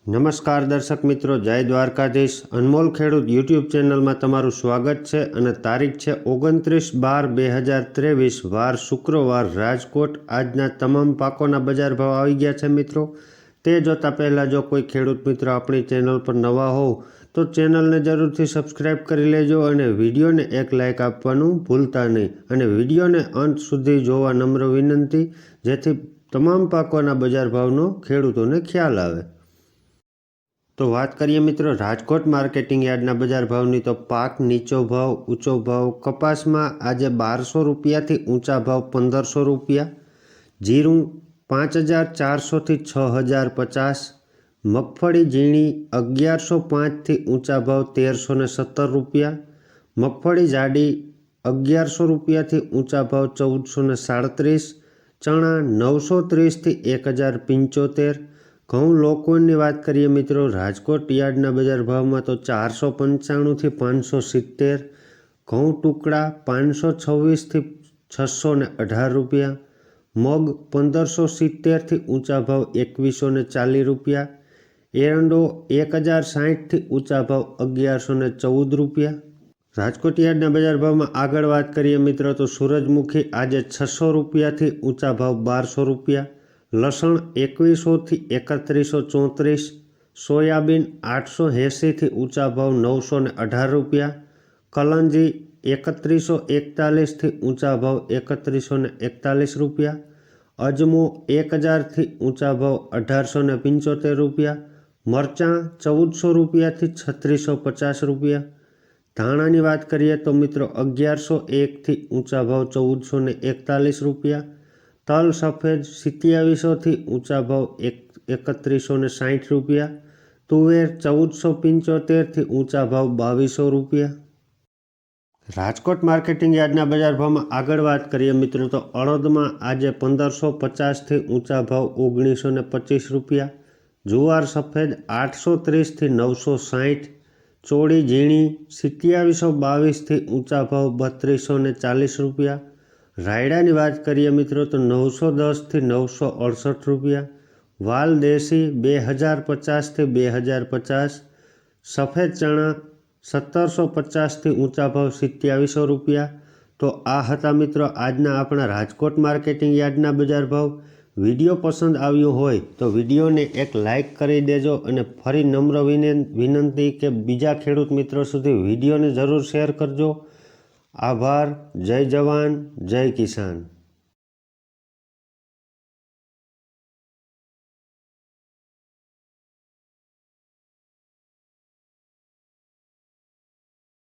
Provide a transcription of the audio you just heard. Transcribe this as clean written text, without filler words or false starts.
નમસ્કાર દર્શક મિત્રો, જય દ્વારકાધીશ। અનમોલ ખેડૂત યુટ્યુબ ચેનલમાં તમારું સ્વાગત છે અને તારીખ છે 29/12/2023 વાર શુક્રવાર। રાજકોટ આજના તમામ પાકોના બજાર ભાવ આવી ગયા છે મિત્રો। તે જોતાં પહેલાં જો કોઈ ખેડૂત મિત્રો આપણી ચેનલ પર નવા હોવ તો ચેનલને જરૂરથી સબસ્ક્રાઈબ કરી લેજો અને વિડીયોને એક લાઇક આપવાનું ભૂલતા નહીં અને વિડીયોને અંત સુધી જોવા નમ્ર વિનંતી, જેથી તમામ પાકોના બજાર ભાવનો ખેડૂતોને ખ્યાલ આવે। તો વાત કરીએ મિત્રો રાજકોટ માર્કેટિંગ યાર્ડના બજાર ભાવની, તો પાક નીચો ભાવ ઊંચો ભાવ। કપાસમાં આજે 1200 રૂપિયાથી ઊંચા ભાવ 1500 રૂપિયા, જીરું 5400થી 6050, મગફળી ઝીણી 1105થી ઊંચા ભાવ 1317 રૂપિયા, મગફળી જાડી 1100 રૂપિયાથી ઊંચા ભાવ 1437, ચણા 930થી 1075। ઘઉં લોકોની વાત કરીએ મિત્રો રાજકોટ યાર્ડના બજાર ભાવમાં, તો 495થી 570, ઘઉં ટુકડા 526થી 618 રૂપિયા, મગ 1570થી ઊંચા ભાવ 2140 રૂપિયા, એરંડો 1060થી ઊંચા ભાવ 1114 રૂપિયા। રાજકોટ યાર્ડના બજાર ભાવમાં આગળ વાત કરીએ મિત્રો, તો સૂરજમુખી આજે 600 રૂપિયાથી ઊંચા ભાવ 1200 રૂપિયા, લસણ 2100થી 3134, સોયાબીન 880થી ઊંચા ભાવ 918 રૂપિયા, કલંજી 3141થી ઊંચા ભાવ 3141 રૂપિયા, અજમો 1000થી ઊંચા ભાવ 1875 રૂપિયા, મરચાં 1400 રૂપિયાથી 3650 રૂપિયા। ધાણાની વાત કરીએ તો મિત્રો 1101થી ઊંચા ભાવ 1441 રૂપિયા, તલ સફેદ 2700થી ઊંચા ભાવ 3160 રૂપિયા, તુવેર 1475થી ઊંચા ભાવ 2200 રૂપિયા। રાજકોટ માર્કેટિંગ યાર્ડના બજાર ભાવમાં આગળ વાત કરીએ મિત્રો, તો અડદમાં આજે 1550થી ઊંચા ભાવ 1925 રૂપિયા, જુવાર સફેદ 830થી 960, ચોળી ઝીણી 2722થી ઊંચા ભાવ 3240 રૂપિયા। રાયડાની વાત કરીએ મિત્રો તો 910થી 968 રૂપિયા, વાલ દેશી 2050થી 2050, સફેદ ચણા 1750થી ઊંચા ભાવ 2700 રૂપિયા। તો આ હતા મિત્રો આજના આપણા રાજકોટ માર્કેટિંગ યાર્ડના બજાર ભાવ। વિડીયો પસંદ આવ્યો હોય તો વિડીયોને એક લાઇક કરી દેજો અને ફરી નમ્ર વિનંતી કે બીજા ખેડૂત મિત્રો સુધી વિડીયોને જરૂર શેર કરજો। આભાર। જય જવાન, જય કિસાન।